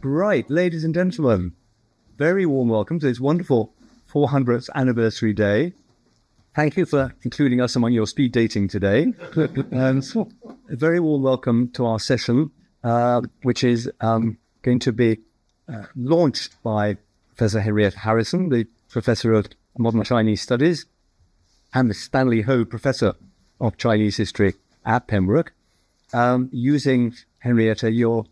Right, ladies and gentlemen, very warm welcome to this wonderful 400th anniversary day. Thank you for including us among your speed dating today. And a very warm welcome to our session, which is going to be launched by Professor Henrietta Harrison, the Professor of Modern Chinese Studies, and the Stanley Ho Professor of Chinese History at Pembroke, using, Henrietta, your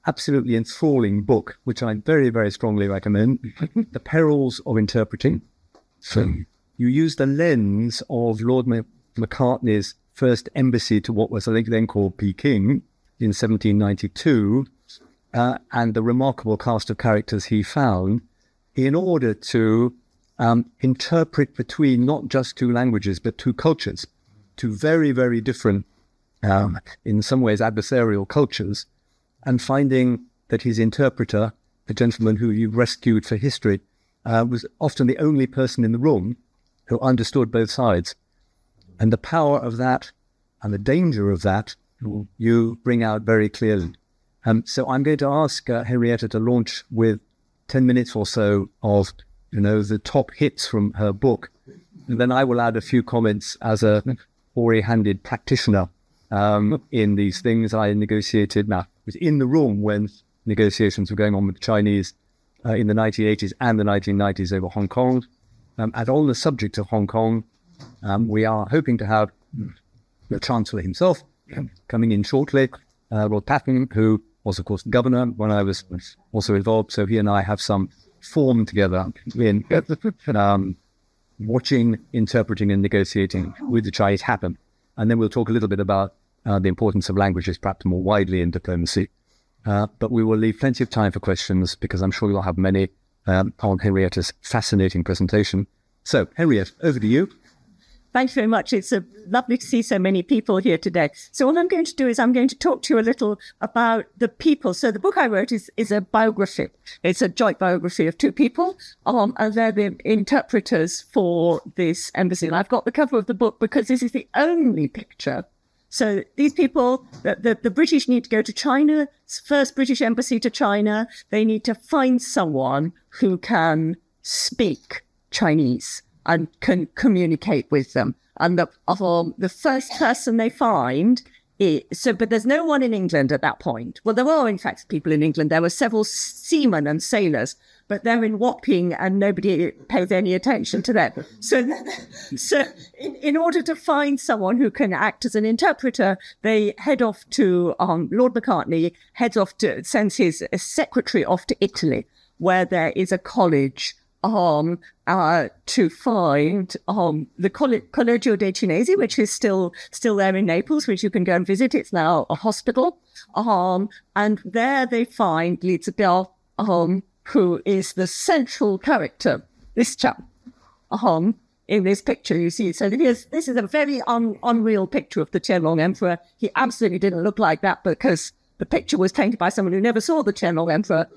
absolutely enthralling book, which I very, very strongly recommend, The Perils of Interpreting. So you use the lens of Lord Macartney's first embassy to what was, I think, then called Peking in 1792, and the remarkable cast of characters he found in order to interpret between not just two languages, but two cultures, two very, very different, in some ways adversarial cultures, and finding that his interpreter, the gentleman who you rescued for history, was often the only person in the room who understood both sides. And the power of that and the danger of that you bring out very clearly. So I'm going to ask Henrietta to launch with 10 minutes or so of, the top hits from her book. And then I will add a few comments as a hoary-handed practitioner in these things. I was in the room when negotiations were going on with the Chinese in the 1980s and the 1990s over Hong Kong. And on the subject of Hong Kong, we are hoping to have the Chancellor himself coming in shortly, Lord Patton, who was, of course, the governor when I was also involved. So he and I have some form together in watching, interpreting and negotiating with the Chinese happen. And then we'll talk a little bit about the importance of languages, perhaps more widely in diplomacy. But we will leave plenty of time for questions, because I'm sure you'll have many on Henrietta's fascinating presentation. So, Henrietta, over to you. Thank you very much. It's lovely to see so many people here today. So what I'm going to do is I'm going to talk to you a little about the people. So the book I wrote is a biography. It's a joint biography of two people, and they're the interpreters for this embassy. And I've got the cover of the book because this is the only picture. So these people, the British need to go to China, first British embassy to China. They need to find someone who can speak Chinese and can communicate with them. And the first person they find but there's no one in England at that point. Well, there are, in fact, people in England. There were several seamen and sailors, but they're in Wapping and nobody pays any attention to them. So in order to find someone who can act as an interpreter, they head off to, Lord Macartney sends his secretary off to Italy, where there is a college to find the Collegio dei Cinesi, which is still there in Naples, which you can go and visit. It's now a hospital. And there they find Li Zibiao, who is the central character, this chap, in this picture you see. So this is a very unreal picture of the Qianlong Emperor. He absolutely didn't look like that because the picture was painted by someone who never saw the Qianlong Emperor.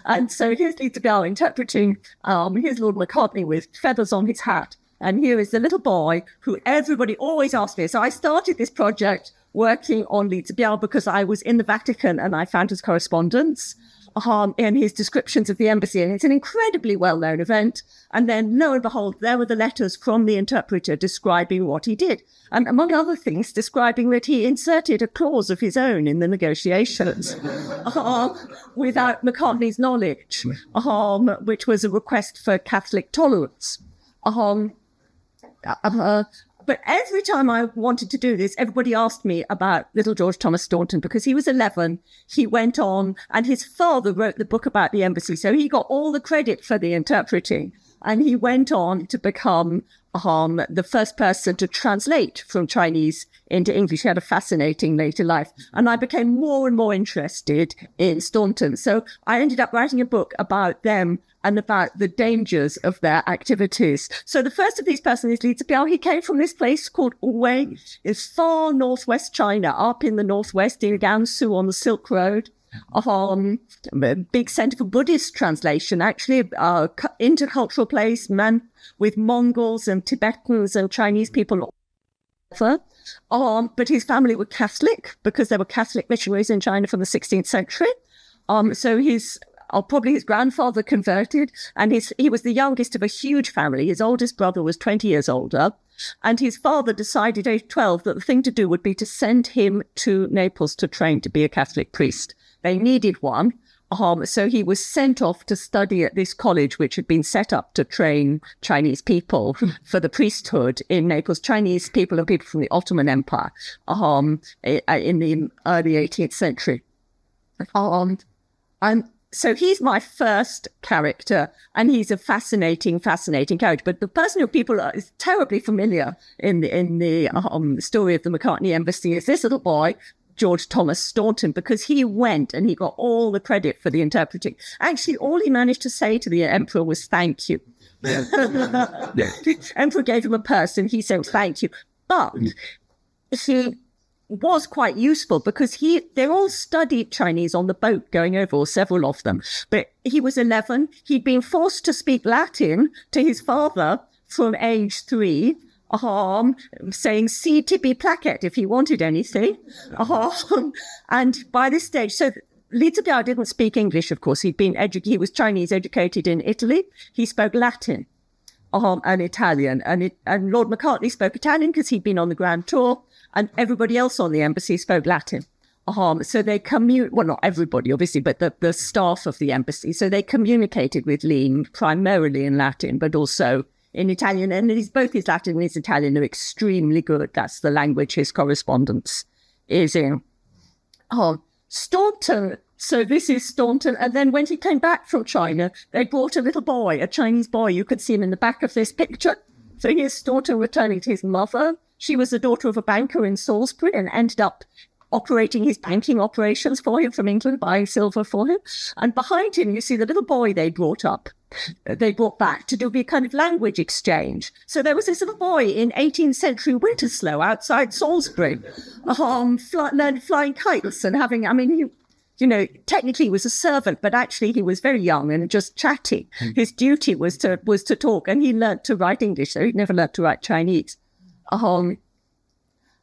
And so here's Li Zibiao interpreting. Here's Lord Macartney with feathers on his hat. And here is the little boy who everybody always asks me. So I started this project working on Li Zibiao because I was in the Vatican and I found his correspondence in his descriptions of the embassy. And it's an incredibly well-known event. And then, lo and behold, there were the letters from the interpreter describing what he did. And among other things, describing that he inserted a clause of his own in the negotiations without Macartney's knowledge, which was a request for Catholic tolerance. But every time I wanted to do this, everybody asked me about little George Thomas Staunton, because he was 11. He went on, and his father wrote the book about the embassy, so he got all the credit for the interpreting. And he went on to become the first person to translate from Chinese into English. He had a fascinating later life. And I became more and more interested in Staunton. So I ended up writing a book about them and about the dangers of their activities. So the first of these persons is Li Zibiao. He came from this place called Wei. It's far northwest China, up in the northwest in Gansu on the Silk Road. A big centre for Buddhist translation, actually, intercultural place, with Mongols and Tibetans and Chinese people. But his family were Catholic because there were Catholic missionaries in China from the 16th century. So probably his grandfather converted, and he was the youngest of a huge family. His oldest brother was 20 years older, and his father decided age 12 that the thing to do would be to send him to Naples to train to be a Catholic priest. They needed one. So he was sent off to study at this college, which had been set up to train Chinese people for the priesthood in Naples, Chinese people and people from the Ottoman Empire in the early 18th century. And so he's my first character, and he's a fascinating character. But the person who people is terribly familiar in the story of the McCartney Embassy is this little boy, George Thomas Staunton, because he went and he got all the credit for the interpreting. Actually, all he managed to say to the emperor was thank you. The emperor gave him a purse and he said thank you. But he was quite useful because they all studied Chinese on the boat going over, or several of them. But he was 11. He'd been forced to speak Latin to his father from age 3. Saying "si tibi placet" if he wanted anything. And by this stage, so Li Zibiao didn't speak English, of course. He was Chinese educated in Italy. He spoke Latin and Italian. And Lord Macartney spoke Italian because he'd been on the grand tour, and everybody else on the embassy spoke Latin. So they well, not everybody, obviously, but the staff of the embassy. So they communicated with Li primarily in Latin, but also in Italian, and both his Latin and his Italian are extremely good. That's the language his correspondence is in. Staunton. So this is Staunton. And then when he came back from China, they brought a little boy, a Chinese boy. You could see him in the back of this picture. So here's Staunton returning to his mother. She was the daughter of a banker in Salisbury and ended up operating his banking operations for him from England, buying silver for him. And behind him, you see the little boy they brought back to do a kind of language exchange. So there was this little boy in 18th century Winterslow outside Salisbury, learned flying kites and technically he was a servant, but actually he was very young and just chatty. His duty was to talk, and he learnt to write English, so he'd never learnt to write Chinese.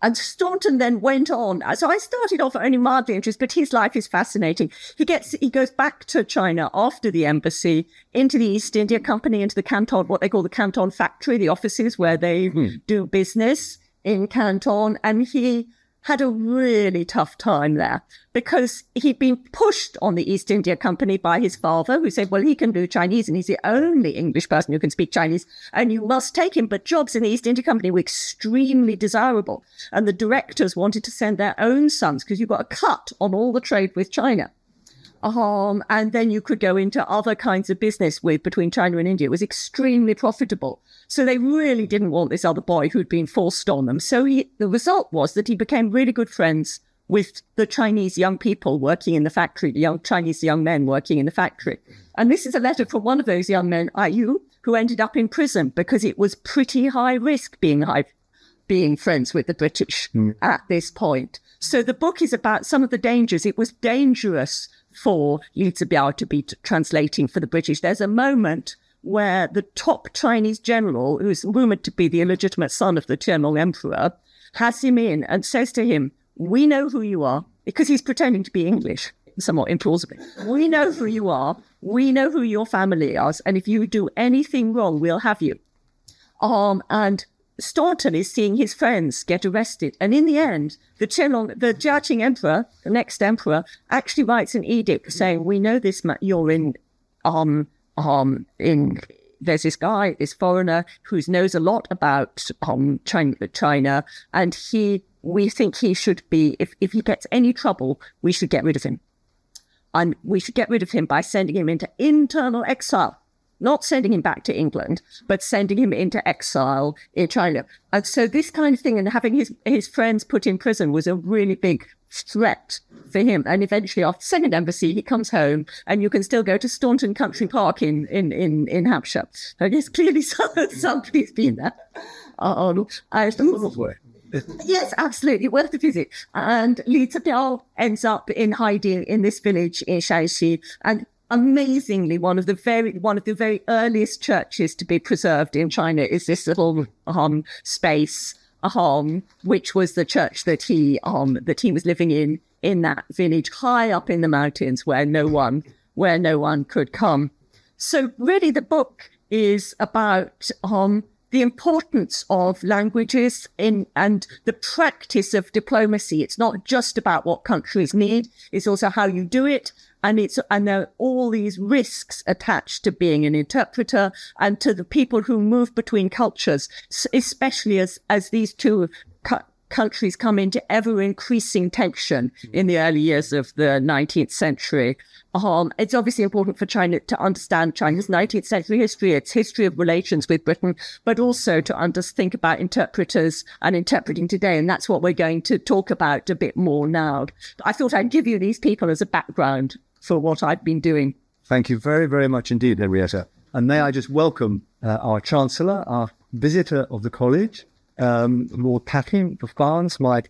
And Staunton then went on. So I started off only mildly interested, but his life is fascinating. He goes back to China after the embassy, into the East India Company, into the Canton, what they call the Canton factory, the offices where they do business in Canton. And he had a really tough time there because he'd been pushed on the East India Company by his father, who said, well, he can do Chinese and he's the only English person who can speak Chinese and you must take him. But jobs in the East India Company were extremely desirable. And the directors wanted to send their own sons because you got a cut on all the trade with China. And then you could go into other kinds of business between China and India. It was extremely profitable. So they really didn't want this other boy who'd been forced on them. So the result was that he became really good friends with the Chinese young people working in the factory, the Chinese young men working in the factory. And this is a letter from one of those young men, Ayu, who ended up in prison because it was pretty high risk being friends with the British at this point. So the book is about some of the dangers. It was dangerous for Li Zibiao to be translating for the British. There's a moment where the top Chinese general, who's rumoured to be the illegitimate son of the Tianmong emperor, has him in and says to him, we know who you are, because he's pretending to be English, somewhat implausibly. We know who you are, we know who your family is, and if you do anything wrong, we'll have you. And Staunton is seeing his friends get arrested. And in the end, the Jiaqing emperor, the next emperor, actually writes an edict saying, we know this, you're in, there's this guy, this foreigner, who knows a lot about China, and we think he should be, if he gets any trouble, we should get rid of him. And we should get rid of him by sending him into internal exile. Not sending him back to England, but sending him into exile in China. And so this kind of thing, and having his friends put in prison, was a really big threat for him. And eventually, after the second embassy, he comes home, and you can still go to Staunton Country Park in Hampshire. So yes, clearly somebody's been there. Yes, absolutely, worth a visit. And Li Zibiao ends up in hiding in this village in Shaanxi, and amazingly, one of the very earliest churches to be preserved in China is this little space which was the church that he was living in that village high up in the mountains where no one could come. So really the book is about the importance of languages and the practice of diplomacy. It's not just about what countries need, it's also how you do it. And there are all these risks attached to being an interpreter and to the people who move between cultures, especially as these two countries come into ever increasing tension in the early years of the 19th century. It's obviously important for China to understand China's 19th century history, its history of relations with Britain, but also to think about interpreters and interpreting today. And that's what we're going to talk about a bit more now. I thought I'd give you these people as a background for what I've been doing. Thank you very, very much indeed, Henrietta. And may I just welcome our Chancellor, our visitor of the college, Lord Patton of France, my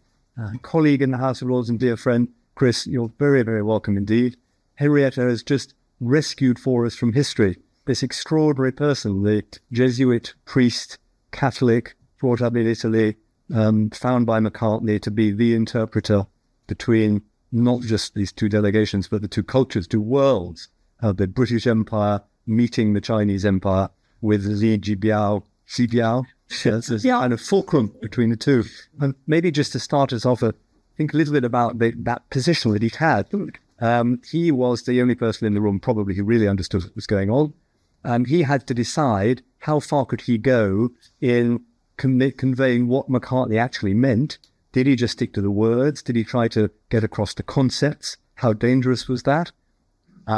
colleague in the House of Lords and dear friend, Chris. You're very, very welcome indeed. Henrietta has just rescued for us from history this extraordinary person, the Jesuit priest, Catholic, brought up in Italy, found by Macartney to be the interpreter between not just these two delegations, but the two cultures, two worlds, the British Empire meeting the Chinese Empire with Li Jibiao. There's this kind of fulcrum between the two. And maybe just to start us off, think a little bit about that position that he had. He was the only person in the room probably who really understood what was going on. And he had to decide how far could he go in conveying what Macartney actually meant. Did he just stick to the words? Did he try to get across the concepts? How dangerous was that?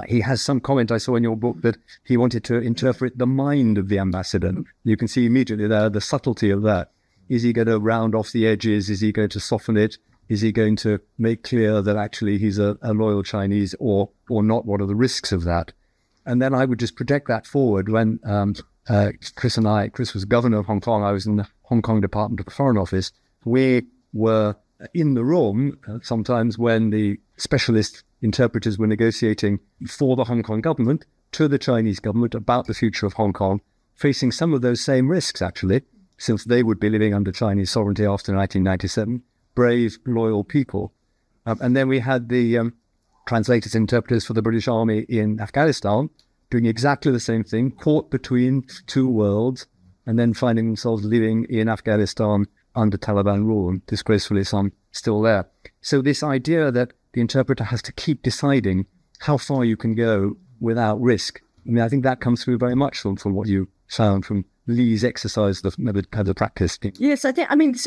He has some comment I saw in your book that he wanted to interpret the mind of the ambassador. You can see immediately there the subtlety of that. Is he going to round off the edges? Is he going to soften it? Is he going to make clear that actually he's a loyal Chinese or not? What are the risks of that? And then I would just project that forward when Chris was governor of Hong Kong. I was in the Hong Kong Department of the Foreign Office. We were in the room sometimes when the specialist interpreters were negotiating for the Hong Kong government to the Chinese government about the future of Hong Kong, facing some of those same risks, actually, since they would be living under Chinese sovereignty after 1997, brave, loyal people. And then we had the translators and interpreters for the British Army in Afghanistan doing exactly the same thing, caught between two worlds, and then finding themselves living in Afghanistan under Taliban rule, and disgracefully some still there. So this idea that the interpreter has to keep deciding how far you can go without risk. I mean, I think that comes through very much from what you found from Lee's exercise, the practice. Yes, so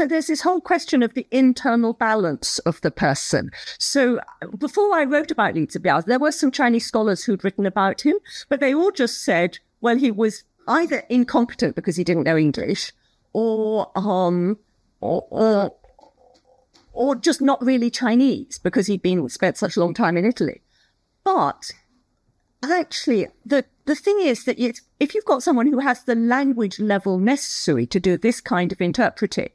there's this whole question of the internal balance of the person. So before I wrote about Li Zibiao, there were some Chinese scholars who'd written about him, but they all just said, well, he was either incompetent because he didn't know English, or just not really Chinese because he'd spent such a long time in Italy. But actually, the thing is that if you've got someone who has the language level necessary to do this kind of interpreting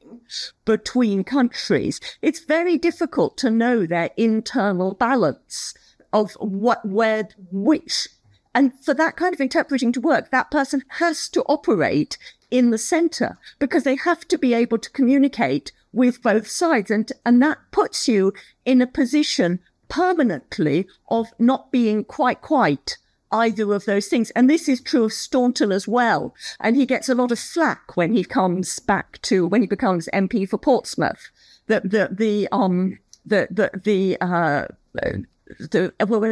between countries, it's very difficult to know their internal balance of which. And for that kind of interpreting to work, that person has to operate in the centre because they have to be able to communicate with both sides. And that puts you in a position permanently of not being quite either of those things. And this is true of Staunton as well. And he gets a lot of slack when he becomes MP for Portsmouth. We're in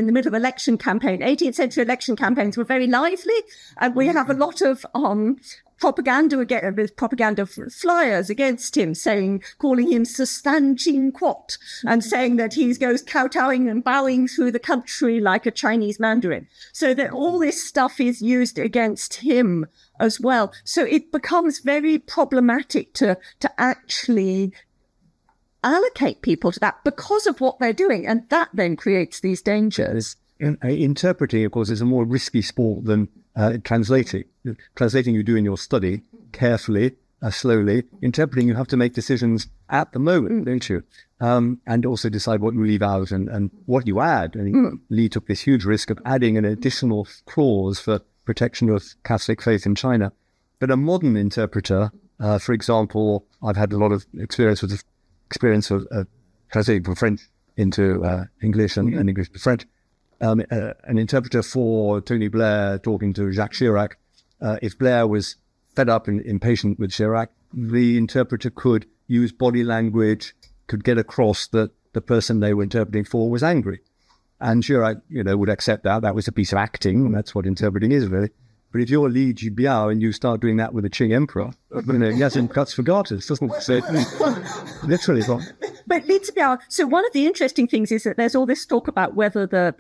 the middle of election campaign. 18th century election campaigns were very lively, and we have a lot of propaganda flyers against him, calling him Sir Stan Chin Quat, and saying that he goes kowtowing and bowing through the country like a Chinese Mandarin. So that all this stuff is used against him as well. So it becomes very problematic to actually allocate people to that because of what they're doing, and that then creates these dangers. Interpreting, of course, is a more risky sport than translating. Translating you do in your study, carefully, slowly. Interpreting, you have to make decisions at the moment, don't you? And also decide what you leave out and what you add. And Lee took this huge risk of adding an additional clause for protection of Catholic faith in China. But a modern interpreter For example, I've had a lot of experience of translating from French into English and English to French. An interpreter for Tony Blair talking to Jacques Chirac. If Blair was fed up and impatient with Chirac, the interpreter could use body language, could get across that the person they were interpreting for was angry. And Chirac, would accept that. That was a piece of acting, and that's what interpreting is, really. But if you're Li Jibiao and you start doing that with the Qing emperor, he hasn't cuts for garters, doesn't he? So, literally. But Li Zibiao, so one of the interesting things is that there's all this talk about whether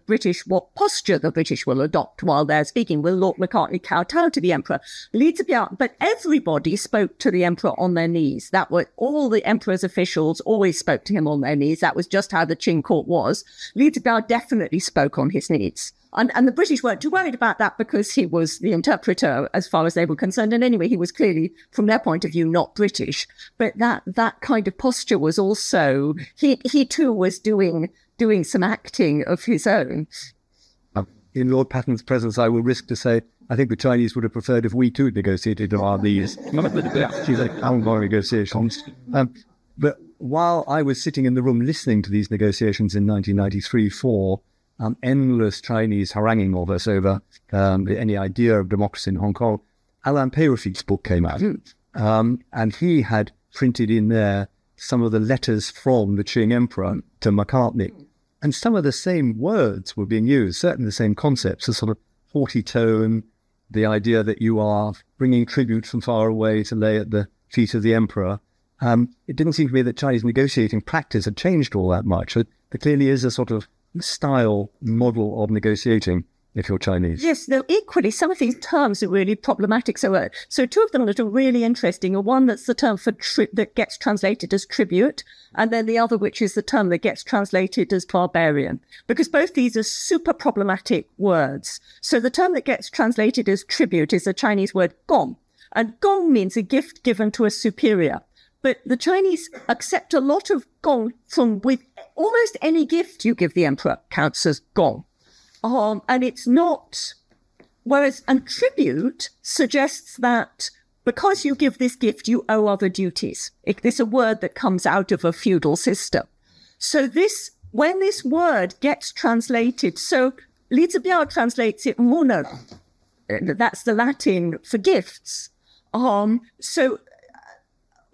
what posture the British will adopt while they're speaking. Will Lord Macartney kowtow to the emperor? Li Zibiao, but everybody spoke to the emperor on their knees. That was all the emperor's officials always spoke to him on their knees. That was just how the Qing court was. Li Zibiao definitely spoke on his knees. And the British weren't too worried about that because he was the interpreter as far as they were concerned. And anyway, he was clearly, from their point of view, not British. But that kind of posture was also, he too was doing some acting of his own. In Lord Patton's presence, I will risk to say, I think the Chinese would have preferred if we too negotiated on these negotiations. But while I was sitting in the room listening to these negotiations in 1993-4, endless Chinese haranguing of us over any idea of democracy in Hong Kong, Alain Pérofi's book came out. And he had printed in there some of the letters from the Qing emperor to Macartney. And some of the same words were being used, certainly the same concepts, a sort of haughty tone, the idea that you are bringing tribute from far away to lay at the feet of the emperor. It didn't seem to me that Chinese negotiating practice had changed all that much. There clearly is a sort of style model of negotiating if you're Chinese. Yes, though equally some of these terms are really problematic. So two of them that are really interesting are one that's the term for that gets translated as tribute, and then the other which is the term that gets translated as barbarian, because both these are super problematic words. So the term that gets translated as tribute is the Chinese word gong, and gong means a gift given to a superior. But the Chinese accept a lot of gong with almost any gift you give the emperor counts as gong. And it's not, and tribute suggests that because you give this gift, you owe other duties. It's a word that comes out of a feudal system. So when this word gets translated, so Li Zibiao translates it mono, that's the Latin for gifts.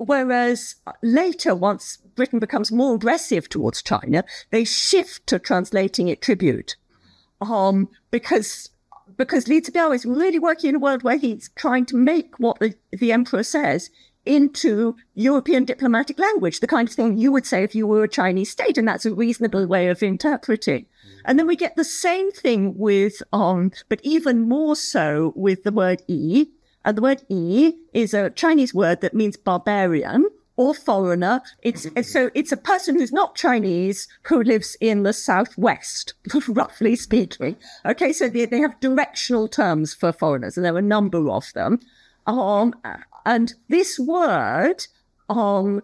Whereas later, once Britain becomes more aggressive towards China, they shift to translating it tribute. Because Li Zibiao is really working in a world where he's trying to make what the emperor says into European diplomatic language, the kind of thing you would say if you were a Chinese state, and that's a reasonable way of interpreting. And then we get the same thing with, but even more so with the word yi. And the word yi is a Chinese word that means barbarian or foreigner. It's a person who's not Chinese who lives in the southwest, roughly speaking. Okay, so they have directional terms for foreigners, and there are a number of them. And this word, Li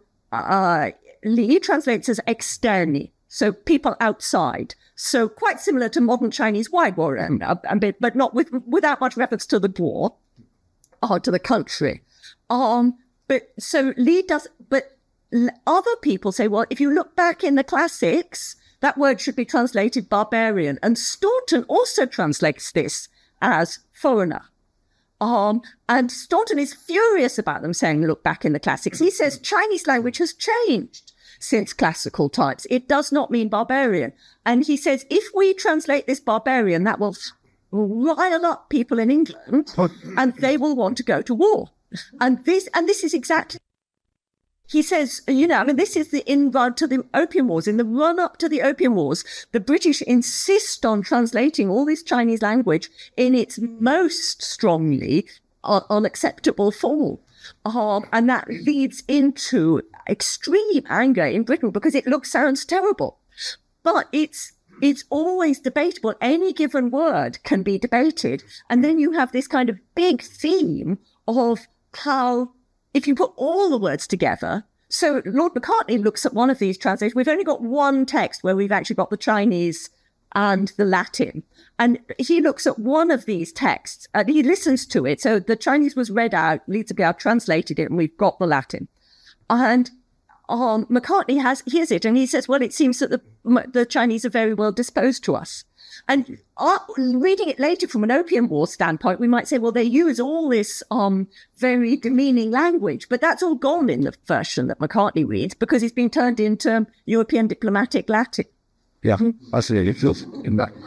translates as externi, so people outside. So quite similar to modern Chinese Waiwo, a bit, but not without much reference to the door. To the country. But other people say, well, if you look back in the classics, that word should be translated barbarian. And Staunton also translates this as foreigner. And Staunton is furious about them saying, look back in the classics. He says Chinese language has changed since classical times. It does not mean barbarian. And he says, if we translate this barbarian, that will rile up people in England, and they will want to go to war. And this is exactly, he says, this is the in-run to the Opium Wars. In the run-up to the Opium Wars, the British insist on translating all this Chinese language in its most strongly unacceptable form. And that leads into extreme anger in Britain because it sounds terrible. But it's always debatable. Any given word can be debated. And then you have this kind of big theme of how, if you put all the words together, so Lord Macartney looks at one of these translations. We've only got one text where we've actually got the Chinese and the Latin. And he looks at one of these texts and he listens to it. So the Chinese was read out, Lita Biao translated it, and we've got the Latin. And McCartney hears it and he says, well, it seems that the Chinese are very well disposed to us. And reading it later from an Opium War standpoint, we might say, well, they use all this very demeaning language, but that's all gone in the version that McCartney reads because it's been turned into European diplomatic Latin. Yeah, absolutely.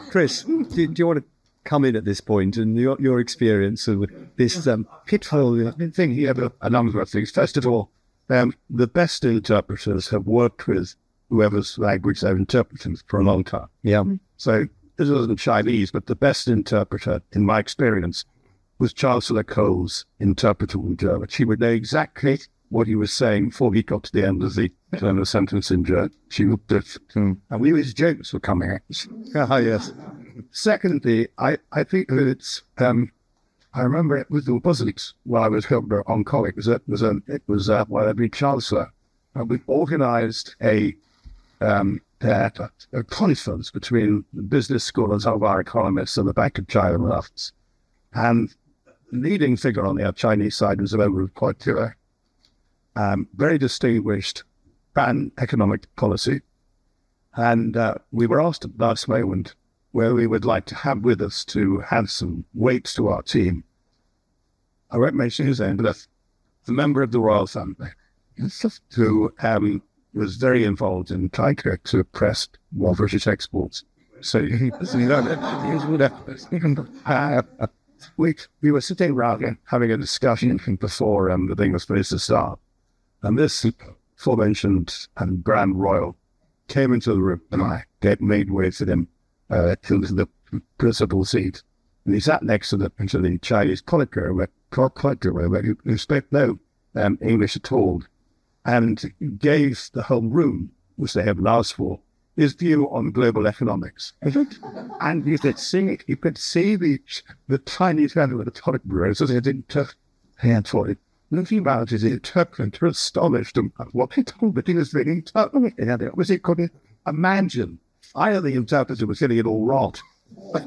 Chris, do you want to come in at this point and your experience with this pitfall? I've been thinking about a number of things. First of all, the best interpreters have worked with whoever's language they're interpreting for a long time. Yeah. So this wasn't Chinese, but the best interpreter, in my experience, was Chancellor Cole's interpreter in German. She would know exactly what he was saying before he got to the end of the sentence in German. She would and we his jokes were coming out. Yes. Secondly, I think that it's I remember it wasn't while I was on college. It was while I'd been Chancellor. We organised a conference between the business school and some of our economists and the Bank of China and us. And the leading figure on the Chinese side was a member of Politburo, very distinguished, ran economic policy. And we were asked at the last moment where we would like to have with us to add some weight to our team. I won't mention his name, but the member of the royal family who was very involved in trying to oppress more British exports. So we were sitting around having a discussion before the thing was supposed to start. And this aforementioned Grand Royal came into the room and I made way for him to the principal seat. And he sat next to the Chinese Politburo who spoke no English at all, and gave the whole room, which they had asked for, his view on global economics. And you could see the Chinese member of the Politburo, so they didn't hand for it. Looking about his interpreter, astonished at what he told me he was being interpreted. Was he couldn't imagine. Either the interpreter was getting it all wrong. The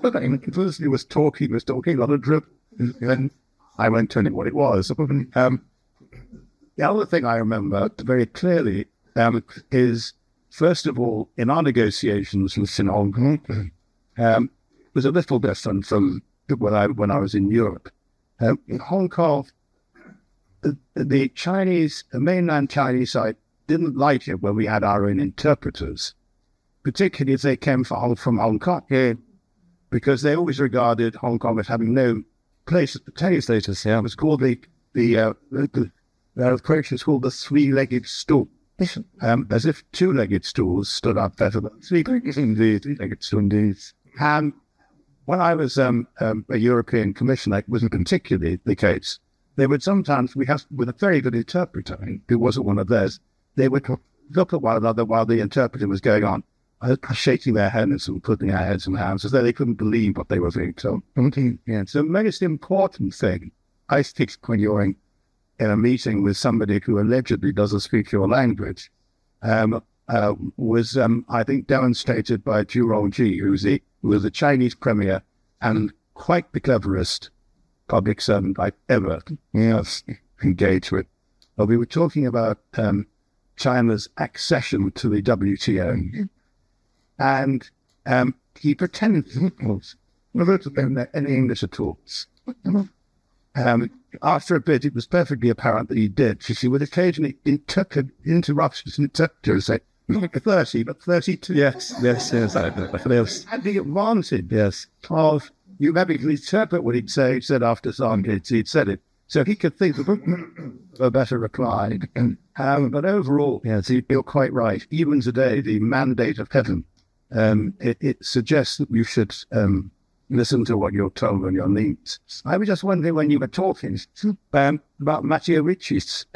person who was talking on a drip, and I won't tell you what it was. The other thing I remember very clearly is, first of all, in our negotiations with Hong Kong, was a little different from when I was in Europe. In Hong Kong, the mainland Chinese side didn't like it when we had our own interpreters, particularly if they came from Hong Kong, because they always regarded Hong Kong as having no place at the table. Status, yeah. It was called their approach was called the three-legged stool, as if two-legged stools stood up better than three-legged stools. And when I was a European commissioner, it wasn't particularly the case. They would sometimes, with a very good interpreter, who wasn't one of theirs, they would look at one another while the interpreter was going on, shaking their heads and putting their heads in hands as though they couldn't believe what they were being told. Yeah. So the most important thing, I think, when you're in a meeting with somebody who allegedly doesn't speak your language, was, I think, demonstrated by Zhu Rongji, who was the Chinese premier and quite the cleverest public servant I've ever engaged with. Well, we were talking about China's accession to the WTO, and he pretended to know any English at all. After a bit, it was perfectly apparent that he did. She would occasionally interrupt his interpreter and say, not 30, but 32. Yes. And the advantage of you having to interpret what he'd said after he'd said it, so he could think of a better reply. But overall, you're quite right. Even today, the mandate of heaven, it suggests that you should listen to what you're told on your needs. I was just wondering when you were talking about Matteo Ricci's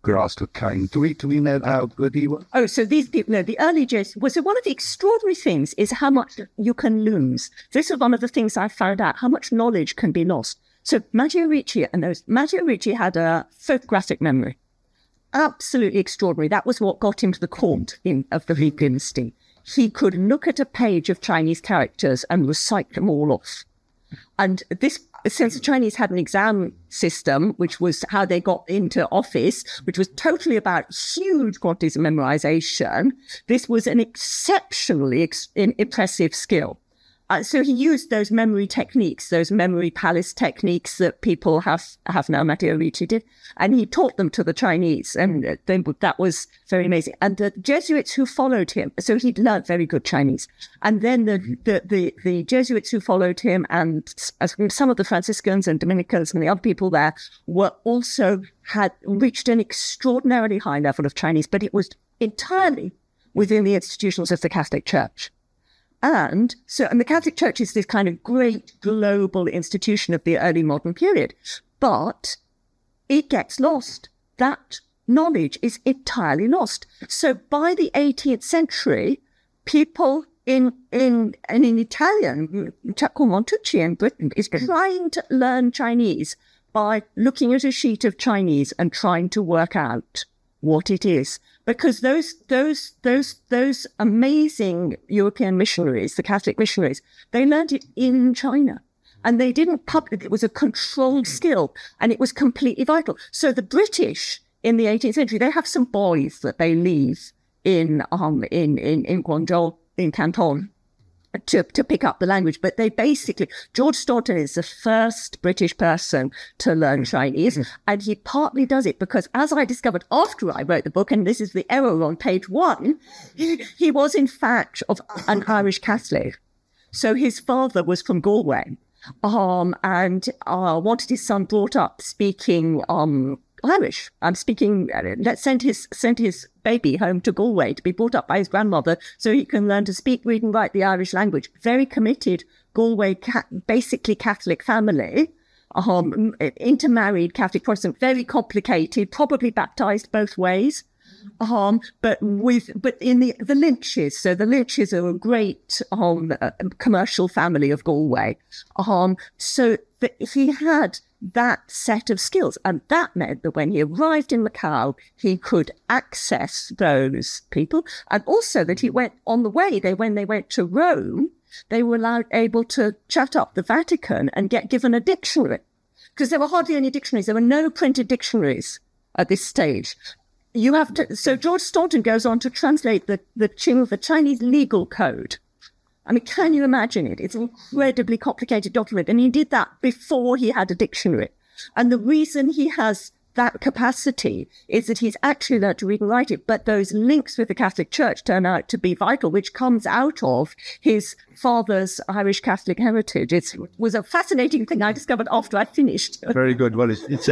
grasp of kind. Do we know how good he was? Oh, so these people, no, the early Jews, so one of the extraordinary things is how much you can lose. This is one of the things I found out, how much knowledge can be lost. So Matteo Ricci had a photographic memory. Absolutely extraordinary. That was what got him to the court of the Reed dynasty. he could look at a page of Chinese characters and recite them all off. And this, since the Chinese had an exam system, which was how they got into office, which was totally about huge quantities of memorization, this was an exceptionally impressive skill. So he used those memory techniques, those memory palace techniques that people have now, Matteo Ricci did, and he taught them to the Chinese, and that was very amazing. And the Jesuits who followed him, so he'd learned very good Chinese, and then the Jesuits who followed him, and some of the Franciscans and Dominicans and the other people there were also had reached an extraordinarily high level of Chinese, but it was entirely within the institutions of the Catholic Church. And the Catholic Church is this kind of great global institution of the early modern period, but it gets lost. That knowledge is entirely lost. So by the 18th century, people in Italian, Giacomo Montucci in Britain, is trying to learn Chinese by looking at a sheet of Chinese and trying to work out what it is. Because those amazing European missionaries, the Catholic missionaries, they learned it in China. And they didn't publish it. It was a controlled skill, and it was completely vital. So the British in the 18th century, they have some boys that they leave in Guangzhou, in Canton, to pick up the language. But they basically, George Staunton is the first British person to learn Chinese. And he partly does it because, as I discovered after I wrote the book, and this is the error on page 1, he was in fact of an Irish Catholic. So his father was from Galway, and wanted his son brought up speaking Irish. Sent his baby home to Galway to be brought up by his grandmother so he can learn to speak, read and write the Irish language. Very committed Galway, basically Catholic family, intermarried Catholic Protestant, very complicated, probably baptized both ways. But in the Lynches, so the Lynches are a great commercial family of Galway. So that he had that set of skills, and that meant that when he arrived in Macau, he could access those people, and also that he went on the way. When they went to Rome, they were able to chat up the Vatican and get given a dictionary, because there were hardly any dictionaries. There were no printed dictionaries at this stage. So George Staunton goes on to translate the Chinese legal code. I mean, can you imagine it? It's an incredibly complicated document. And he did that before he had a dictionary. And the reason he has that capacity is that he's actually learned to read and write it. But those links with the Catholic Church turn out to be vital, which comes out of his father's Irish Catholic heritage. It was a fascinating thing I discovered after I finished. Very good. Well, it's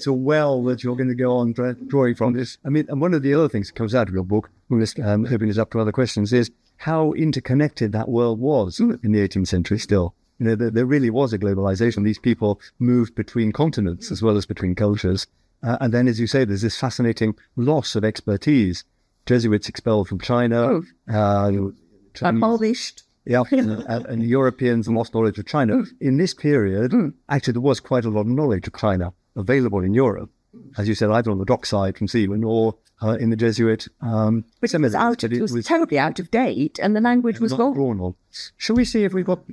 a well that you're going to go on drawing from this. I mean, and one of the other things that comes out of your book, hoping it's up to other questions, is how interconnected that world was in the 18th century still. You know, there really was a globalization. These people moved between continents as well as between cultures. And then, as you say, there's this fascinating loss of expertise. Jesuits expelled from China. Abolished. Yeah, and Europeans lost knowledge of China. In this period, actually, there was quite a lot of knowledge of China available in Europe. As you said, either on the dockside from Seaman or in the Jesuit seminary. It was terribly out of date, and the language was wrong. Shall we see if we've got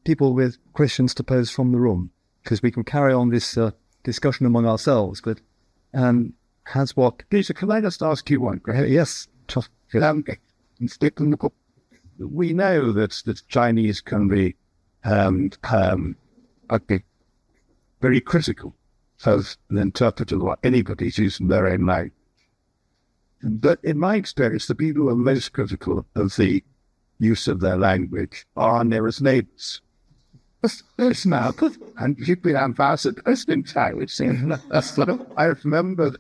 people with questions to pose from the room? Because we can carry on this discussion among ourselves. But Peter, can I just ask you one question? Yes. We know that Chinese can be very critical of an interpreter or anybody's using their own language. But in my experience, the people who are most critical of the use of their language are our nearest neighbours. Now, and you've been ambassadors in China. I remember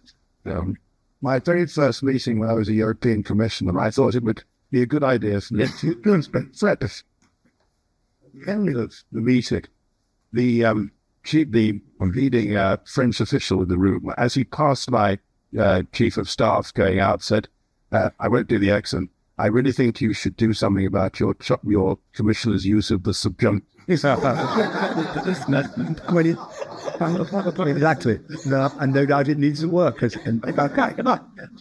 that, my very first meeting when I was a European commissioner, I thought it would be a good idea for me to spend the end of the meeting, the leading French official in the room, as he passed my chief of staff going out, said, I won't do the accent, I really think you should do something about your commissioner's use of the subjunctive. Exactly. No, and no doubt it needs to work.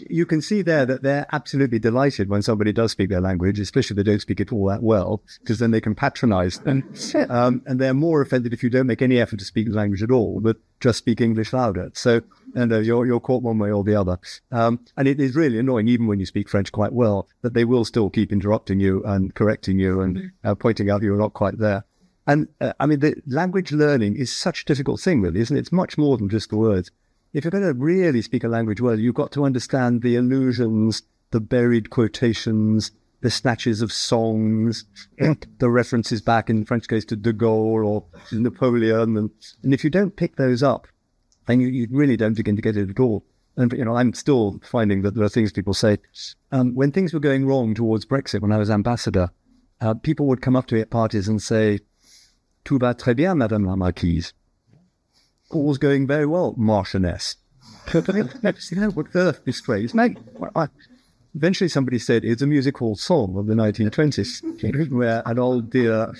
You can see there that they're absolutely delighted when somebody does speak their language, especially if they don't speak it all that well, because then they can patronize them. And they're more offended if you don't make any effort to speak the language at all, but just speak English louder. So, and you're caught one way or the other. And it is really annoying, even when you speak French quite well, that they will still keep interrupting you and correcting you and pointing out you're not quite there. And the language learning is such a difficult thing, really, isn't it? It's much more than just the words. If you're going to really speak a language well, you've got to understand the allusions, the buried quotations, the snatches of songs, the references back, in the French case, to De Gaulle or Napoleon. And if you don't pick those up, then you really don't begin to get it at all. And, I'm still finding that there are things people say. When things were going wrong towards Brexit, when I was ambassador, people would come up to me at parties and say, "Tout va très bien, Madame la Marquise." All's going very well, Marchioness. What earth this phrase? Eventually somebody said it's a music hall song of the 1920s, where an old dear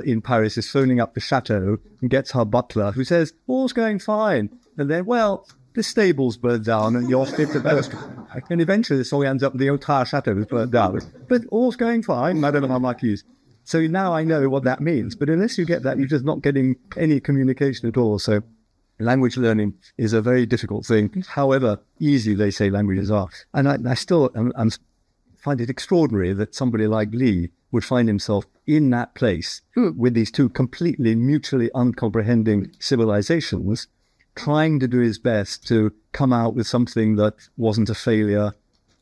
in Paris is phoning up the chateau and gets her butler, who says, "All's going fine." And then, well, the stables burned down and you're fit to burst. And eventually the song ends up, the entire chateau is burnt down. But all's going fine, Madame la Marquise. So now I know what that means. But unless you get that, you're just not getting any communication at all. So language learning is a very difficult thing, however easy they say languages are. And I still find it extraordinary that somebody like Lee would find himself in that place with these two completely mutually uncomprehending civilizations, trying to do his best to come out with something that wasn't a failure.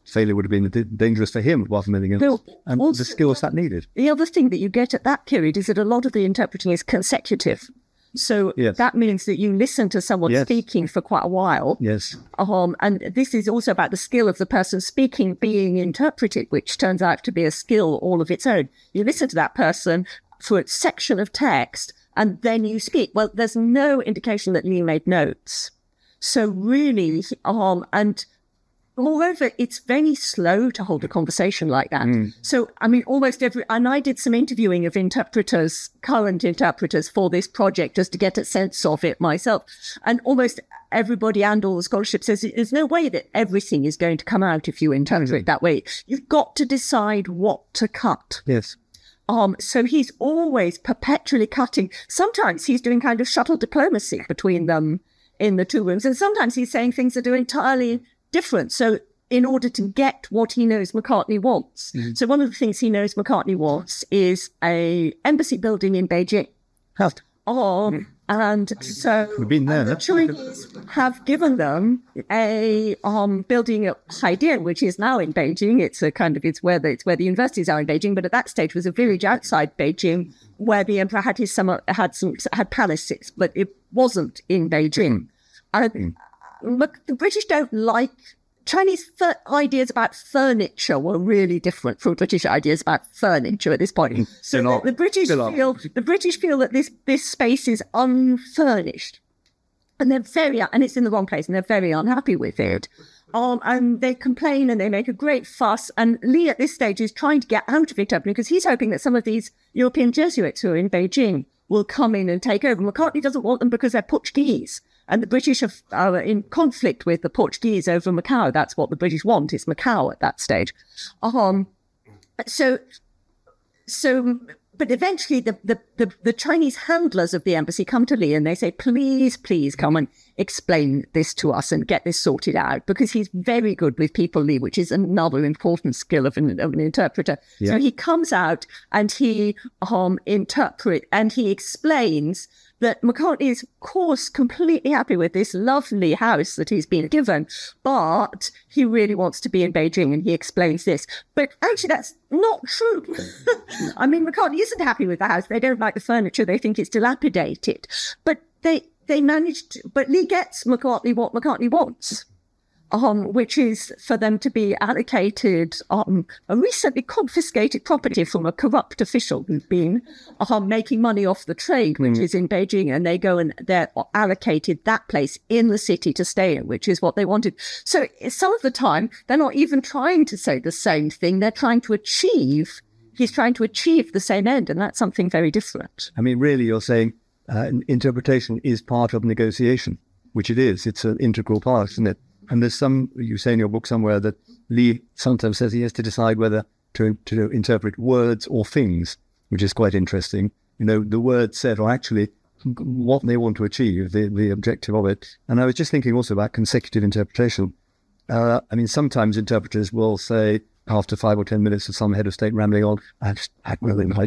Failure would have been dangerous for him rather than anything else. And also, the skills that needed. The other thing that you get at that period is that a lot of the interpreting is consecutive. So that means that you listen to someone speaking for quite a while. Yes. And this is also about the skill of the person speaking being interpreted, which turns out to be a skill all of its own. You listen to that person for a section of text and then you speak. Well, there's no indication that Lee made notes. So really, and moreover, it's very slow to hold a conversation like that. So, almost and I did some interviewing of interpreters, current interpreters for this project, just to get a sense of it myself. And almost everybody and all the scholarship says there's no way that everything is going to come out if you interpret that way. You've got to decide what to cut. Yes. So he's always perpetually cutting. Sometimes he's doing kind of shuttle diplomacy between them in the two rooms. And sometimes he's saying things that are entirely different. So in order to get what he knows McCartney wants. So one of the things he knows McCartney wants is a embassy building in Beijing. And so we've been there. The Chinese have given them a building at Haidian, which is now in Beijing. It's where the universities are in Beijing, but at that stage was a village outside Beijing where the emperor had palaces, but it wasn't in Beijing. The British don't like Chinese ideas about furniture were really different from British ideas about furniture at this point. So the British feel that this space is unfurnished, and it's in the wrong place, and they're very unhappy with it. And they complain and they make a great fuss. And Lee at this stage is trying to get out of interpreting because he's hoping that some of these European Jesuits who are in Beijing will come in and take over. McCartney doesn't want them because they're Portuguese. And the British are in conflict with the Portuguese over Macau. That's what the British want, is Macau at that stage. But eventually the Chinese handlers of the embassy come to Lee and they say, please come and explain this to us and get this sorted out, because he's very good with people, Lee, which is another important skill of an interpreter. Yeah. So he comes out and he interprets and he explains that McCartney is, of course, completely happy with this lovely house that he's been given, but he really wants to be in Beijing, and he explains this. But actually, that's not true. McCartney isn't happy with the house. They don't like the furniture. They think it's dilapidated. But they managed, but Lee gets McCartney what McCartney wants. Which is for them to be allocated a recently confiscated property from a corrupt official who's been making money off the trade, which is in Beijing, and they go and they're allocated that place in the city to stay in, which is what they wanted. So some of the time, they're not even trying to say the same thing. He's trying to achieve the same end, and that's something very different. Really, you're saying interpretation is part of negotiation, which it is. It's an integral part, isn't it? And there's you say in your book somewhere that Lee sometimes says he has to decide whether to interpret words or things, which is quite interesting. The words said are actually what they want to achieve, the objective of it. And I was just thinking also about consecutive interpretation. Sometimes interpreters will say, after 5 or 10 minutes of some head of state rambling on, I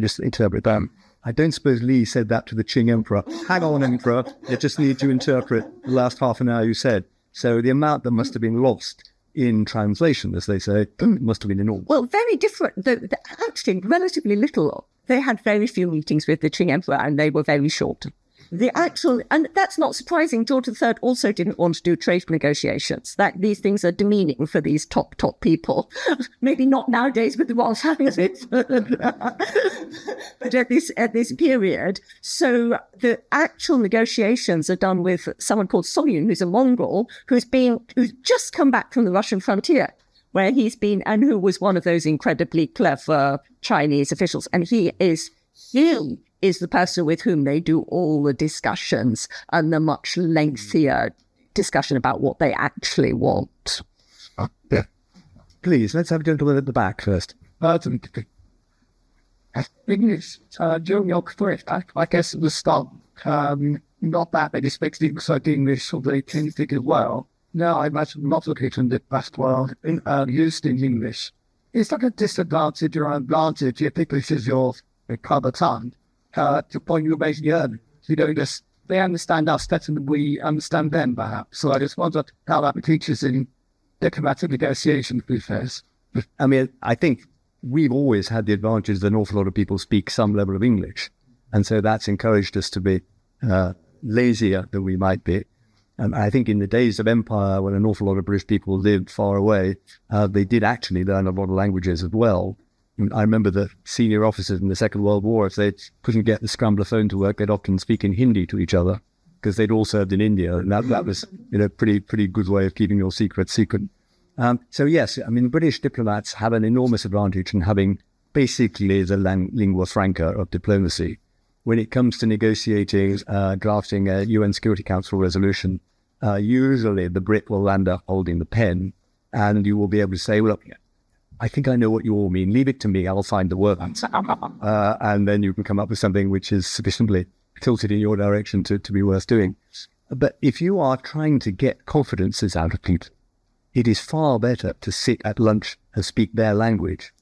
just interpret them. I don't suppose Lee said that to the Qing emperor. Hang on, emperor, you just need to interpret the last half an hour you said. So the amount that must have been lost in translation, as they say, must have been enormous. Well, very different. Actually, relatively little. They had very few meetings with the Qing emperor, and they were very short. And that's not surprising. George III also didn't want to do trade negotiations. That these things are demeaning for these top people. Maybe not nowadays with the royal families, but at this period. So the actual negotiations are done with someone called Soyun, who's a Mongol, who's just come back from the Russian frontier, where he's been, and who was one of those incredibly clever Chinese officials, and he is the person with whom they do all the discussions and the much lengthier discussion about what they actually want. Yeah. Please, let's have a gentleman at the back first. English, during your career, I guess at the start, not that many speakers spoke English, so they tend to do well. Now, I imagine lots of people in the past world used in English. It's like a disadvantage or an advantage if English is your mother tongue. To point you making earlier, they understand us better than we understand them, perhaps. So I just wonder how that teaches in diplomatic negotiations, please. I think we've always had the advantage that an awful lot of people speak some level of English. And so that's encouraged us to be lazier than we might be. And I think in the days of empire, when an awful lot of British people lived far away, they did actually learn a lot of languages as well. I remember the senior officers in the Second World War, if they couldn't get the scrambler phone to work, they'd often speak in Hindi to each other because they'd all served in India. And that was pretty good way of keeping your secret secret. So yes, British diplomats have an enormous advantage in having basically the lingua franca of diplomacy. When it comes to negotiating, drafting a UN Security Council resolution, usually the Brit will end up holding the pen and you will be able to say, well, look, I think I know what you all mean. Leave it to me. I'll find the words. And then you can come up with something which is sufficiently tilted in your direction to be worth doing. But if you are trying to get confidences out of people, it is far better to sit at lunch and speak their language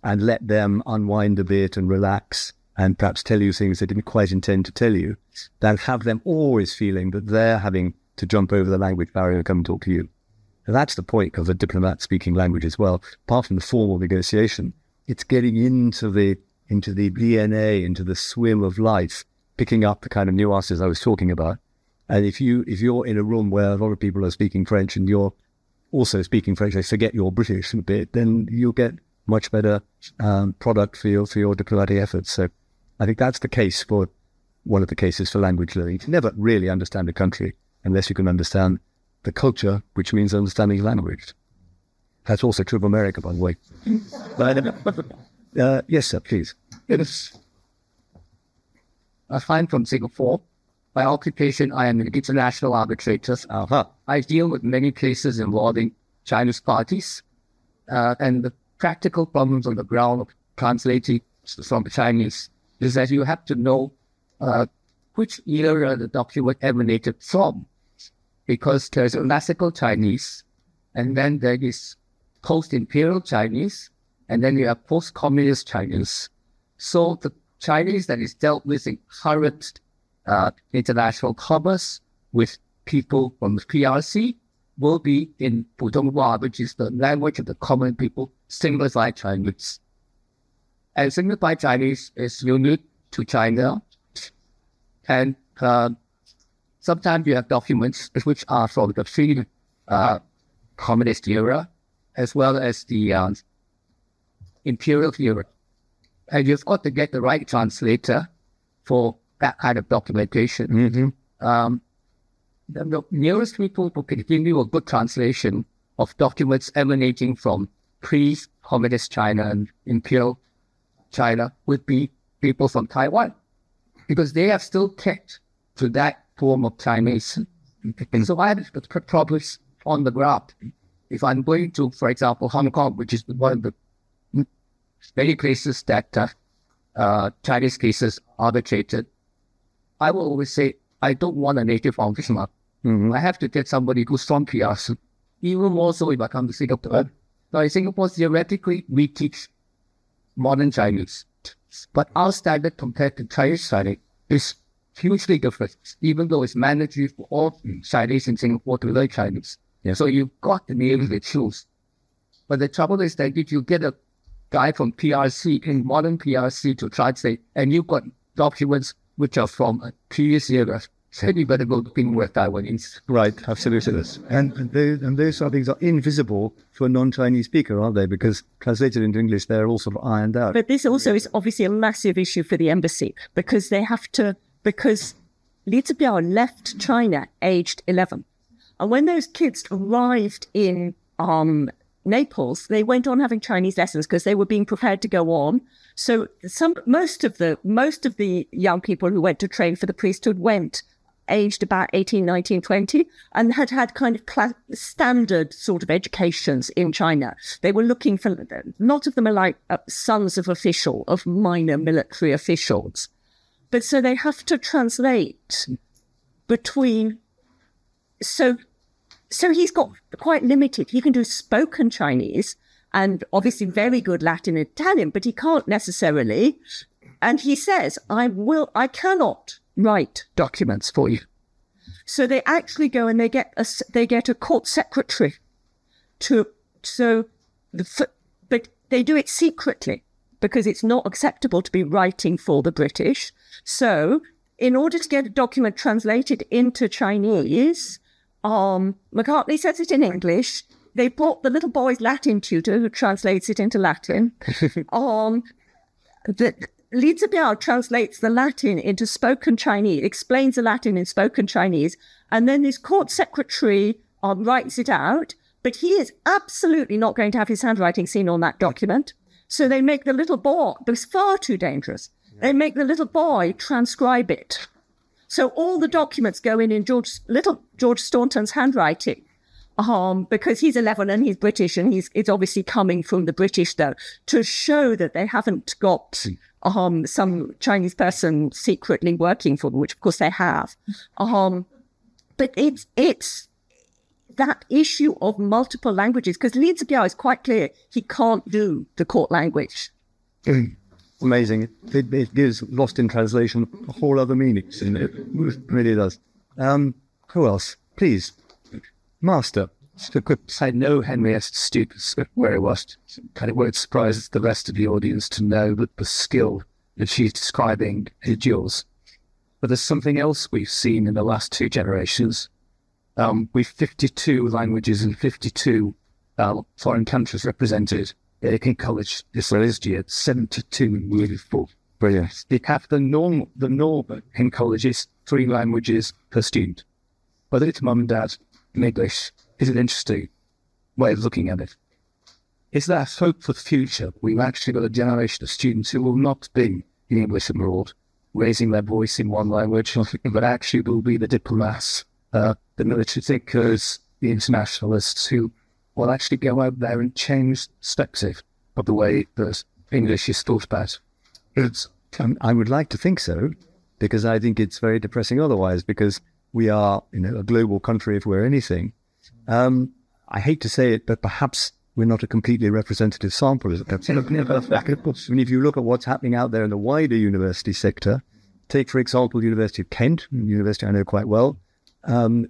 and let them unwind a bit and relax and perhaps tell you things they didn't quite intend to tell you, than have them always feeling that they're having to jump over the language barrier and come and talk to you. And that's the point of a diplomat speaking language as well. Apart from the formal negotiation, it's getting into the DNA, into the swim of life, picking up the kind of nuances I was talking about. And if you're in a room where a lot of people are speaking French and you're also speaking French, they forget you're British a bit, then you'll get much better product for your diplomatic efforts. So I think that's the case for one of the cases for language learning. You never really understand a country unless you can understand the culture, which means understanding language. That's also true of America, by the way. Yes, sir, please. Yes. I find from Singapore. By occupation, I am an international arbitrator. I deal with many cases involving Chinese parties, and the practical problems on the ground of translating from Chinese is that you have to know which era the document emanated from, because there's classical Chinese, and then there is post-imperial Chinese, and then you have post-communist Chinese. So the Chinese that is dealt with in current international commerce with people from the PRC will be in Putonghua, which is the language of the common people, simplified Chinese. And simplified Chinese is unique to China. And sometimes you have documents which are from the free communist era, as well as the imperial era. And you've got to get the right translator for that kind of documentation. Mm-hmm. The nearest people who can give you a good translation of documents emanating from pre-communist China and imperial China would be people from Taiwan, because they have still kept to that form of Chinese. And so I have problems on the ground. If I'm going to, for example, Hong Kong, which is one of the many places that Chinese cases arbitrated, I will always say, I don't want a native officer. I have to get somebody who's from PRC. Even more so if I come to Singapore. Now in Singapore, theoretically, we teach modern Chinese. But our standard compared to Chinese Chinese is hugely different, even though it's mandatory for all Chinese in Singapore to learn Chinese. Yeah. So you've got to be able to choose. But the trouble is that if you get a guy from PRC, in modern PRC, to translate, and you've got documents which are from a previous era, so you better go looking where Taiwanese. Right, absolutely. And those sort of things are invisible to a non-Chinese speaker, aren't they? Because translated into English, they're all sort of ironed out. But this also is obviously a massive issue for the embassy because they have to, because Li Zibiao left China aged 11. And when those kids arrived in Naples, they went on having Chinese lessons because they were being prepared to go on. So most of the young people who went to train for the priesthood went aged about 18, 19, 20, and had kind of standard sort of educations in China. They were looking for, a lot of them are like sons of minor military officials. But so they have to translate between, so he's got quite limited. He can do spoken Chinese and obviously very good Latin and Italian, but he can't necessarily. And he says, I cannot write documents for you. So they actually go and they get a court secretary but they do it secretly because it's not acceptable to be writing for the British. So in order to get a document translated into Chinese, McCartney says it in English. They brought the little boy's Latin tutor who translates it into Latin. Li Zibiao translates the Latin into spoken Chinese, explains the Latin in spoken Chinese, and then this court secretary writes it out, but he is absolutely not going to have his handwriting seen on that document. So they make the little boy, it's far too dangerous, they make the little boy transcribe it. So all the documents go in little George Staunton's handwriting, because he's 11 and he's British and it's obviously coming from the British though, to show that they haven't got some Chinese person secretly working for them, which of course they have. But it's that issue of multiple languages, because Li Zibiao is quite clear he can't do the court language. Amazing. It gives lost in translation a whole other meanings. It really does. Who else? Please. Master. Just a quick side note, Henrietta's students, where it was, kind of won't surprise the rest of the audience to know that the skill that she's describing endures. But there's something else we've seen in the last two generations. With 52 languages and 52 foreign countries represented in college this year, 72 really full. Brilliant. They have the norm in colleges, 3 languages per student. Whether it's mum and dad in English is an interesting way of looking at it. Is there hope for the future? We've actually got a generation of students who will not be in English abroad, raising their voice in one language, but actually will be the diplomats, the military thinkers, the internationalists who will actually go out there and change the perspective of the way that English is thought about. I would like to think so, because I think it's very depressing otherwise, because we are, a global country if we're anything. I hate to say it, but perhaps we're not a completely representative sample. I mean, if you look at what's happening out there in the wider university sector, take, for example, the University of Kent, a university I know quite well,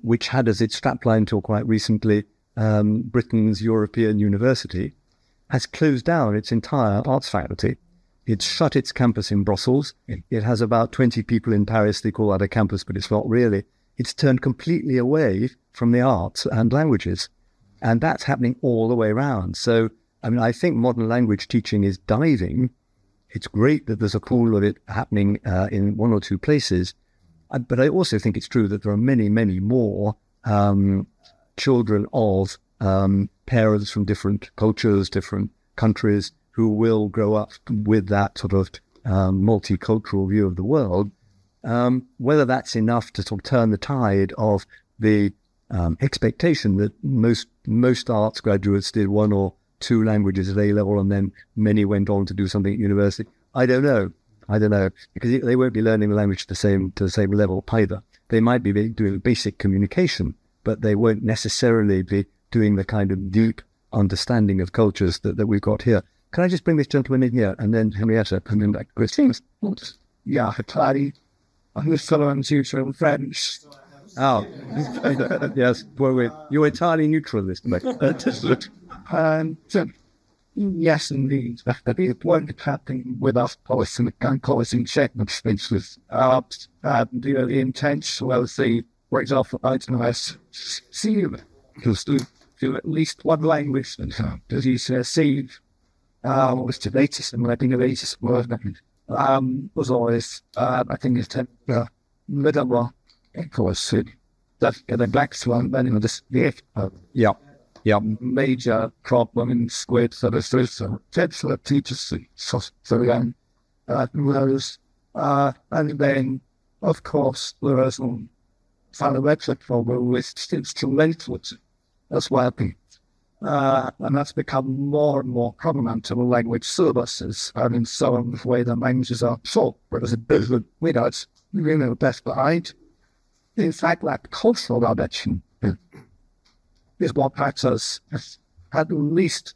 which had as its strapline till quite recently Britain's European University, has closed down its entire arts faculty. It's shut its campus in Brussels. It has about 20 people in Paris. They call that a campus, but it's not really. It's turned completely away from the arts and languages. And that's happening all the way around. So, I think modern language teaching is diving. It's great that there's a pool of it happening in one or two places. But I also think it's true that there are many, many more children of parents from different cultures, different countries, who will grow up with that sort of multicultural view of the world. Whether that's enough to sort of turn the tide of the expectation that most arts graduates did 1 or 2 languages at A-level and then many went on to do something at university, I don't know, because they won't be learning the language to the same level either. They might be doing basic communication, but they won't necessarily be doing the kind of deep understanding of cultures that we've got here. Can I just bring this gentleman in here, and then Henrietta, and then back to Christine? Yeah, Italian. I'm a fellow and tutor in French. Oh, yes. Well, you're entirely neutral this way. So, yes, indeed. It won't happen without policy and policy check, which with the intent, well, see, for example, I don't know, I see you to at least one language, and does he see was the latest and I think the latest word was always I think it's middle of course that the black swan then this major problem in squid so there's potential teachers so young and then of course there was fundamental problem with instrumental as well. And that's become more and more prominent in language services and in some of the way the languages are taught, whereas a bit of we know best behind. In fact, that cultural dimension is what matters at least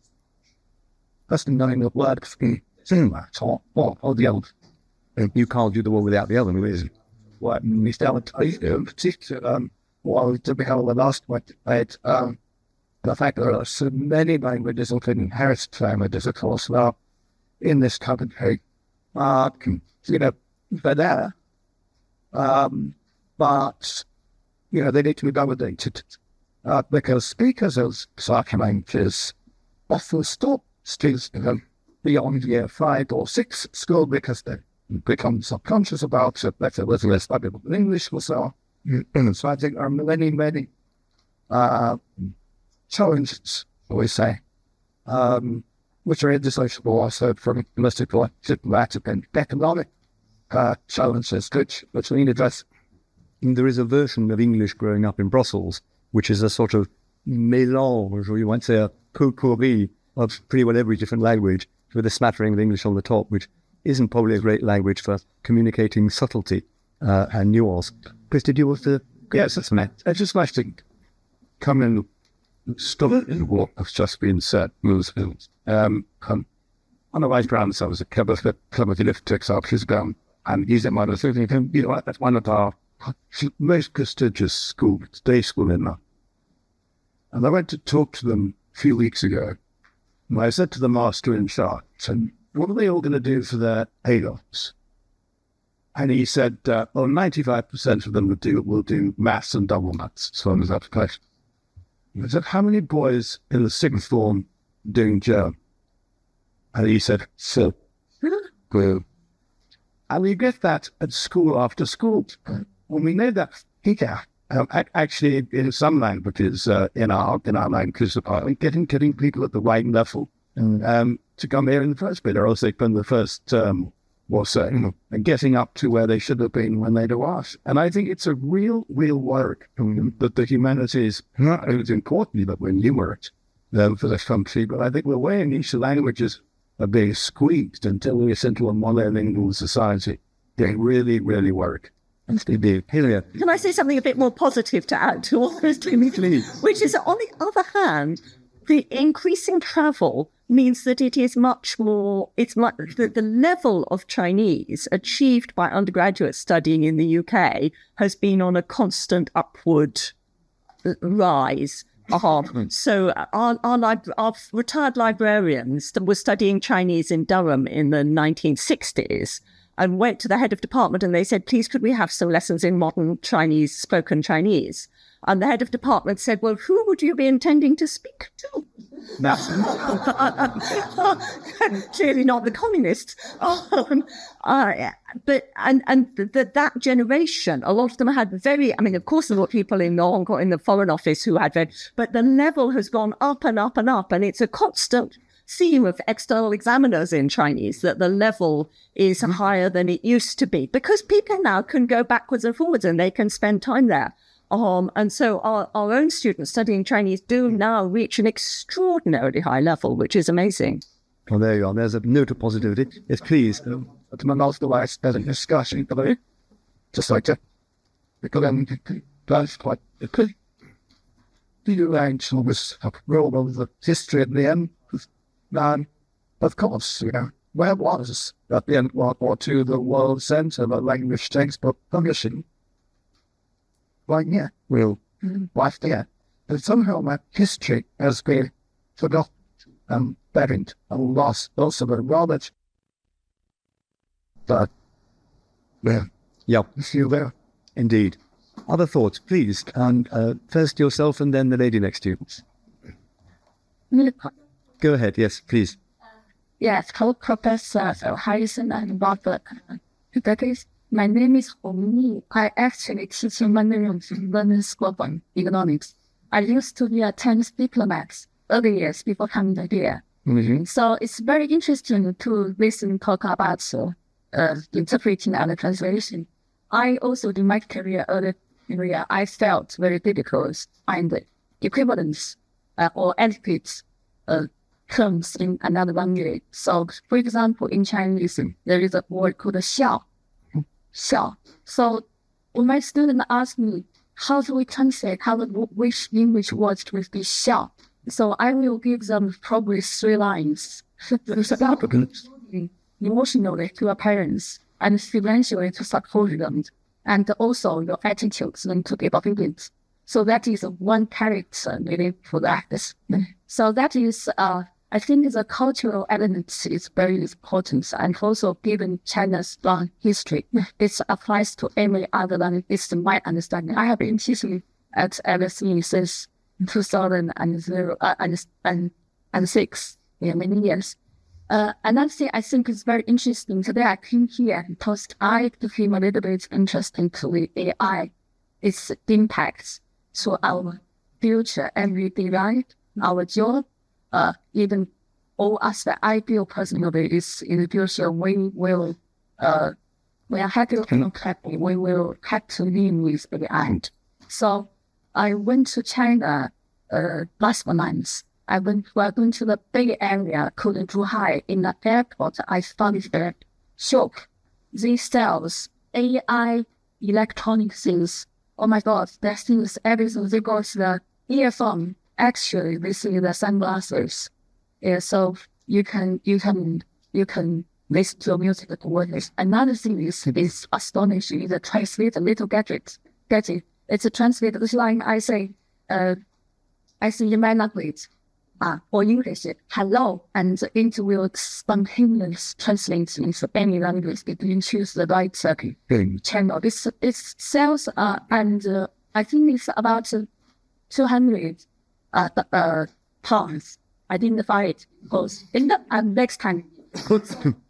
that's the knowing of words similar or the other. You can't do the one without the other, is it? What Mr. Allen in particular, well, to be held the last one, the fact that there are so many languages, including heritage languages, of course, now in this country, they're there, but, they need to be validated, because speakers of such languages often stop students beyond year 5 or 6 at school because they become subconscious about it, like whether they're studying English or so. So I think there are many challenges, we say, which are indissociable also from political, diplomatic and economic challenges which we need to address. There is a version of English growing up in Brussels, which is a sort of mélange, or you might say a potpourri of pretty well every different language, with a smattering of English on the top, which isn't probably a great language for communicating subtlety and nuance. Chris, did you want to? Yes, that's right. I just like to come in, stop in what has just been said. On the right grounds, I was a cover of the lift years ago, and he's at one of the that's one of our most prestigious schools, day school in there. And I went to talk to them a few weeks ago, and I said to the master in charge, and what are they all going to do for their A-levels? And he said, 95% of them will do maths and double maths, as long as that's question. I said, how many boys in the 6th form doing German? And he said, so. And we get that at school after school. When we know that here, actually in some languages, in our languages department, getting people at the right level to come here in the first bit, or else they spend the first term or so, and getting up to where they should have been when they do us. And I think it's a real work that the humanities, not only importantly, but we're numerate for this country, but I think the way in each languages are being squeezed until we get into a monolingual society, they really work. Can I say something a bit more positive to add to all this, which is that on the other hand, the increasing travel means that it is much more, the level of Chinese achieved by undergraduates studying in the UK has been on a constant upward rise. So our retired librarians were studying Chinese in Durham in the 1960s and went to the head of department and they said, please, could we have some lessons in modern Chinese, spoken Chinese? And the head of department said, well, who would you be intending to speak to? No. Clearly not the communists. That generation, a lot of them had of course there were people in the Foreign Office who had but the level has gone up and up and up, and it's a constant theme of external examiners in Chinese, that the level is higher than it used to be, because people now can go backwards and forwards and they can spend time there. And so our own students studying Chinese do now reach an extraordinarily high level, which is amazing. Well, there you are. There's a note of positivity. Yes, please. At my last device, there's a discussion about it. Just like that. Because that's quite the range always have rolled over the history at the end. And of course, where was at the end of World War II the World Centre of Language Textbook Publishing? Why, yeah, right there. And somehow my history has been forgotten and buried and lost also the knowledge. But, well, Yeah, it's still there. indeed. Other thoughts, please. And first yourself and then the lady next to you. Go ahead. Yes, please. Yes, Professor Harrison and Robert. That is, my name is Hong Yi. I actually teach in London School of Economics. I used to be a Chinese diplomat early years before coming here. So it's very interesting to listen talk about interpreting and translation. I also, in my career, I felt very difficult to find the equivalence or adequate terms in another language. So, for example, in Chinese, there is a word called 笑. So, when my student asked me, how do we translate, which English words would be 笑? So I will give them probably 3 lines. Emotionally to your parents and financially to support them, and also your attitudes and to give opinions. So that is one character really for that. So that is, I think the cultural element is very important, and also given China's long history, it applies to every other language. It's my understanding. I have been teaching at LSE since 2006, many years. Another thing I think is very interesting, today I came here because I became a little bit interested to the AI, its impacts to our future everyday life, our job, even all aspects. I feel personally is in the future we are happy we will have to live with AI. So I went to China last month. We are going to the Bay Area called Zhuhai. In the airport, I found the shop. They sells AI electronic things. Oh my God, that things, everything. They got the earphone. Actually, this is the sunglasses. Yeah, so you can listen to music to words. Another thing is astonishing. Is a translate a little gadget. It's a translate. This line I say in my language, or English, hello, and it will spontaneous translate into any language if you choose the right channel. This sells, and I think it's about 200 pounds. I didn't buy it because next time.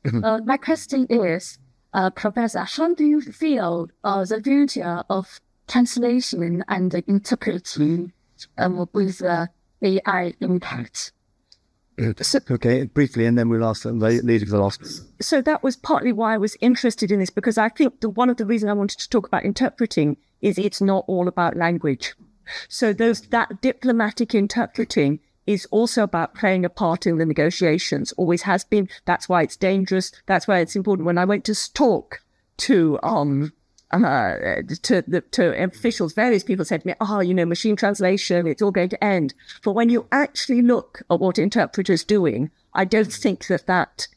My question is, Professor, how do you feel the future of translation and interpreting with AI impact? Okay, briefly, and then we'll ask the lady for the last. So that was partly why I was interested in this, because I think one of the reasons I wanted to talk about interpreting is it's not all about language. So that diplomatic interpreting is also about playing a part in the negotiations, always has been. That's why it's dangerous. That's why it's important. When I went to talk to officials, various people said to me, machine translation, it's all going to end. But when you actually look at what interpreters doing, I don't think that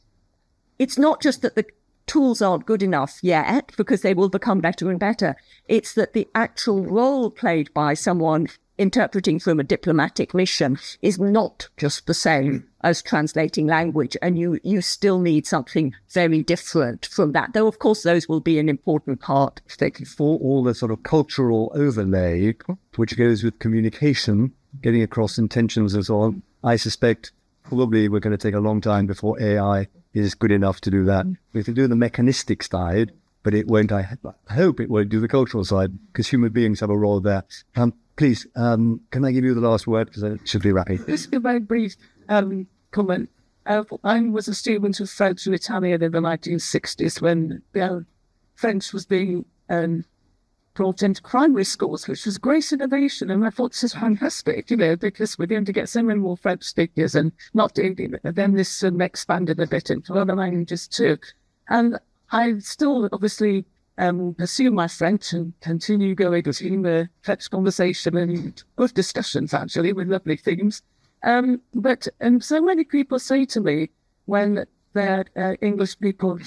it's not just that the tools aren't good enough yet, because they will become better and better. It's that the actual role played by someone interpreting from a diplomatic mission is not just the same as translating language, and you still need something very different from that, though of course those will be an important part. For all the sort of cultural overlay which goes with communication, getting across intentions and so on, I suspect probably we're going to take a long time before AI is good enough to do that. We can do the mechanistic side, but it won't. I hope it won't do the cultural side, because human beings have a role there. Please, can I give you the last word, because it should be rapid? This is a very brief comment. I was a student of French and Italian in the 1960s when French was being brought into primary schools, which was great innovation. And I thought this is fantastic, because we're going to get so many more French speakers and not doing it. And then this expanded a bit into other languages too. And I still obviously pursue my French and continue going between the French conversation and good discussions, actually, with lovely themes. But so many people say to me when they're English people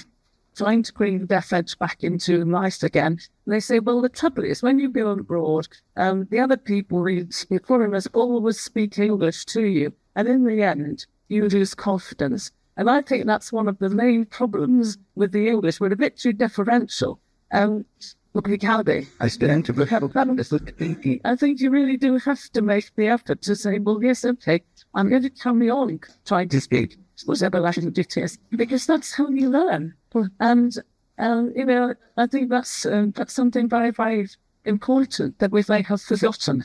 trying to bring their French back into life again, they say, well, the trouble is when you go abroad, the other people, the foreigners, always speak English to you. And in the end, you lose confidence. And I think that's one of the main problems with the English. We're a bit too deferential. We can be. I think you really do have to make the effort to say, well, yes, okay, I'm going to carry on trying to speak whatever language it is, because that's how you learn. And, I think that's something very, very important that we may have forgotten.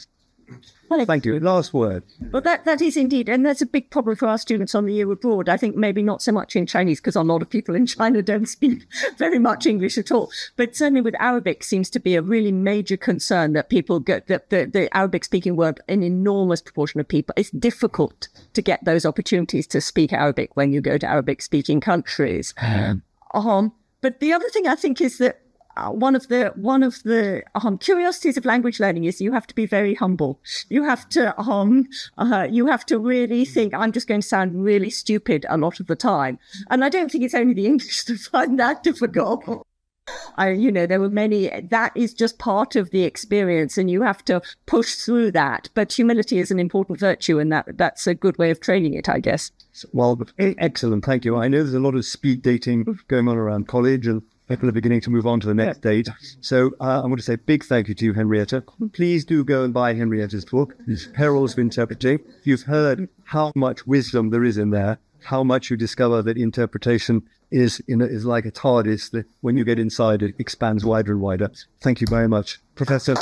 Thank you. Last word. Well, that is indeed, and that's a big problem for our students on the year abroad. I think maybe not so much in Chinese, because a lot of people in China don't speak very much English at all. But certainly with Arabic seems to be a really major concern that people get, that the Arabic-speaking world, an enormous proportion of people, it's difficult to get those opportunities to speak Arabic when you go to Arabic-speaking countries. But the other thing I think is that one of the curiosities of language learning is you have to be very humble. You have to really think, I'm just going to sound really stupid a lot of the time. And I don't think it's only the English that find that difficult. There were many, that is just part of the experience and you have to push through that. But humility is an important virtue and that's a good way of training it, I guess. Well, excellent. Thank you. I know there's a lot of speed dating going on around college and people are beginning to move on to the next date. So I want to say a big thank you to you, Henrietta. Please do go and buy Henrietta's book, Perils of Interpreting. You've heard how much wisdom there is in there, how much you discover that interpretation is like a TARDIS, that when you get inside, it expands wider and wider. Thank you very much, Professor.